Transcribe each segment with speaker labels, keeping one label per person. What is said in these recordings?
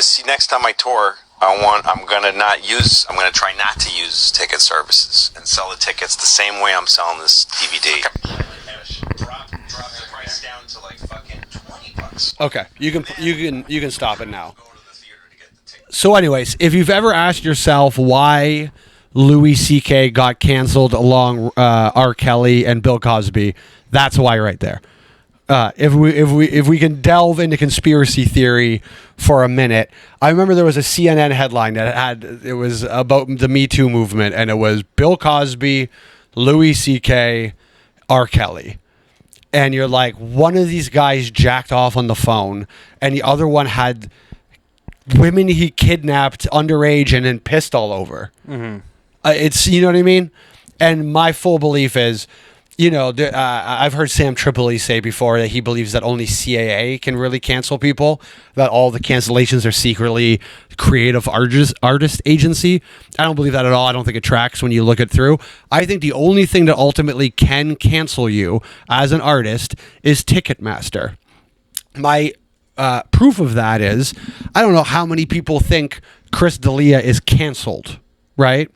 Speaker 1: this next time I tour, I'm gonna try not to use ticket services and sell the tickets the same way I'm selling this DVD. Drop the price down to like fucking $20.
Speaker 2: Okay, you can stop it now. So, anyways, if you've ever asked yourself why Louis C.K. got canceled along R. Kelly and Bill Cosby, that's why right there. If we can delve into conspiracy theory for a minute, I remember there was a CNN headline it was about the Me Too movement, and it was Bill Cosby, Louis C.K., R. Kelly. And you're like, one of these guys jacked off on the phone, and the other one had women he kidnapped underage and then pissed all over. Mm-hmm. It's, you know what I mean? And my full belief is, I've heard Sam Tripoli say before that he believes that only CAA can really cancel people, that all the cancellations are secretly creative artist agency. I don't believe that at all. I don't think it tracks when you look it through. I think the only thing that ultimately can cancel you as an artist is Ticketmaster. My proof of that is, I don't know how many people think Chris D'Elia is canceled, right?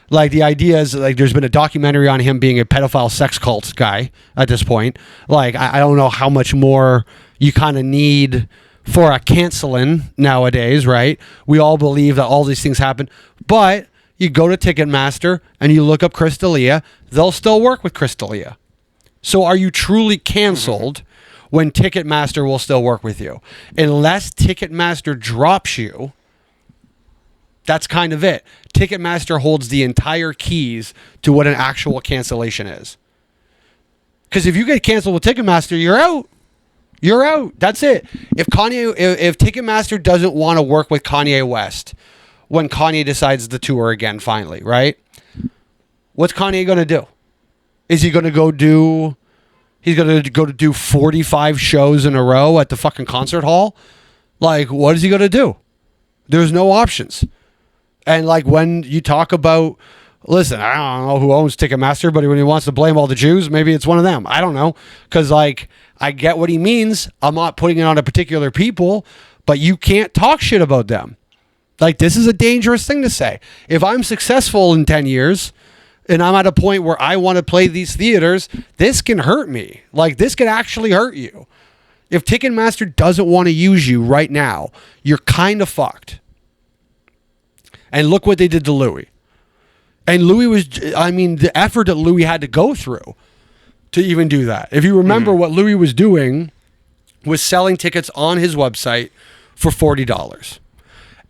Speaker 2: Like, the idea is, like, there's been a documentary on him being a pedophile sex cult guy at this point. Like, I don't know how much more you kind of need for a canceling nowadays, right? We all believe that all these things happen. But you go to Ticketmaster and you look up Chris D'Elia, they'll still work with Chris D'Elia. So are you truly canceled when Ticketmaster will still work with you? Unless Ticketmaster drops you, that's kind of it. Ticketmaster holds the entire keys to what an actual cancellation is. Because if you get canceled with Ticketmaster, you're out. You're out. That's it. If Ticketmaster doesn't want to work with Kanye West when Kanye decides to tour again finally, right? What's Kanye going to do? Is he going to go do... He's going to go to do 45 shows in a row at the fucking concert hall? Like, what is he going to do? There's no options. And, like, when you talk about, listen, I don't know who owns Ticketmaster, but when he wants to blame all the Jews, maybe it's one of them. I don't know. Because, like, I get what he means. I'm not putting it on a particular people, but you can't talk shit about them. Like, this is a dangerous thing to say. If I'm successful in 10 years and I'm at a point where I want to play these theaters, this can hurt me. Like, this can actually hurt you. If Ticketmaster doesn't want to use you right now, you're kind of fucked. And look what they did to Louis. And Louis was, the effort that Louis had to go through to even do that. If you remember what Louis was doing was selling tickets on his website for $40.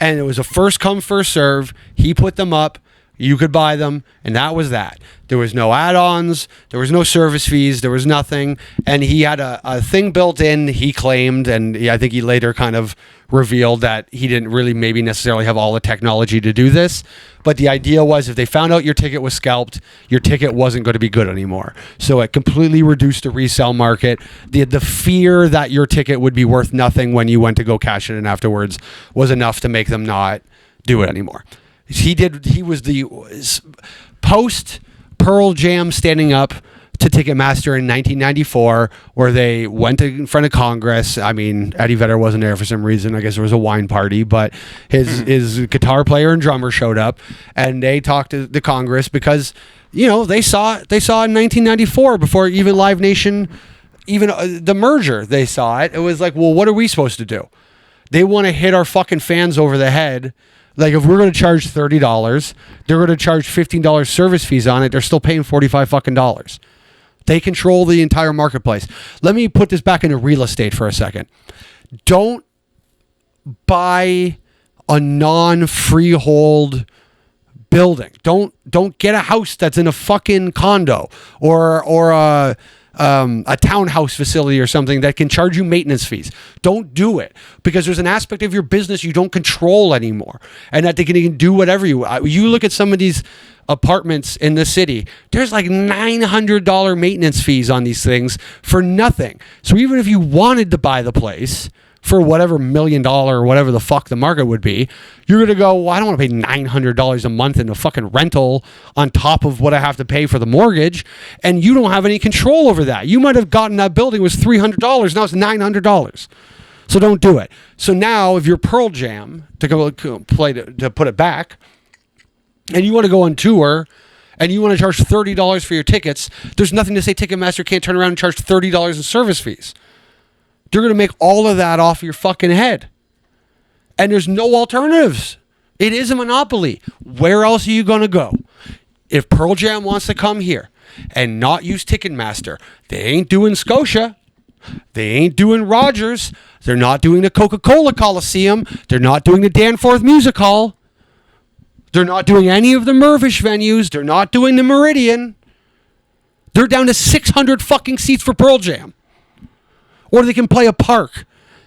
Speaker 2: And it was a first come, first serve. He put them up. You could buy them, and that was that. There was no add-ons. There was no service fees. There was nothing. And he had a thing built in, he claimed, and I think he later kind of revealed that he didn't really maybe necessarily have all the technology to do this. But the idea was if they found out your ticket was scalped, your ticket wasn't going to be good anymore. So it completely reduced the resale market. The fear that your ticket would be worth nothing when you went to go cash it in afterwards was enough to make them not do it anymore. He was the post Pearl Jam standing up to Ticketmaster in 1994, where they went in front of Congress. I mean, Eddie Vedder wasn't there for some reason. I guess there was a wine party, but his guitar player and drummer showed up, and they talked to the Congress because, they saw it in 1994 before even Live Nation, even the merger, they saw it. It was like, well, what are we supposed to do? They want to hit our fucking fans over the head. Like, if we're going to charge $30, they're going to charge $15 service fees on it. They're still paying $45 fucking dollars. They control the entire marketplace. Let me put this back into real estate for a second. Don't buy a non-freehold building. Don't get a house that's in a fucking condo or a townhouse facility or something that can charge you maintenance fees. Don't do it, because there's an aspect of your business you don't control anymore, and that they can do whatever you look at some of these apartments in the city. There's like $900 maintenance fees on these things for nothing. So even if you wanted to buy the place for whatever $1 million or whatever the fuck the market would be, you're going to go, well, I don't want to pay $900 a month in a fucking rental on top of what I have to pay for the mortgage. And you don't have any control over that. You might have gotten that building was $300. Now it's $900. So don't do it. So now, if you're Pearl Jam to go play to put it back, and you want to go on tour, and you want to charge $30 for your tickets, there's nothing to say Ticketmaster can't turn around and charge $30 in service fees. They're going to make all of that off your fucking head, and there's no alternatives. It is a monopoly. Where else are you going to go? If Pearl Jam wants to come here and not use Ticketmaster, they ain't doing Scotia. They ain't doing Rogers. They're not doing the Coca-Cola Coliseum. They're not doing the Danforth Music Hall. They're not doing any of the Mirvish venues. They're not doing the Meridian. They're down to 600 fucking seats for Pearl Jam. Or they can play a park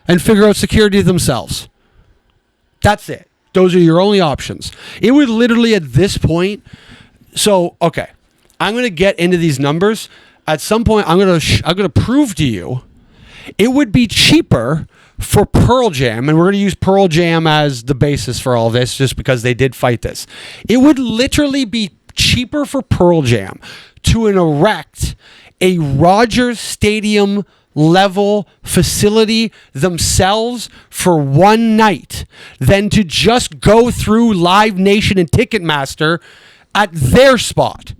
Speaker 2: and figure out security themselves. That's it. Those are your only options. It would literally at this point... So, okay, I'm going to get into these numbers. At some point, I'm going to prove to you it would be cheaper for Pearl Jam, and we're going to use Pearl Jam as the basis for all this just because they did fight this. It would literally be cheaper for Pearl Jam to erect a Rogers Stadium level facility themselves for one night than to just go through Live Nation and Ticketmaster at their spot.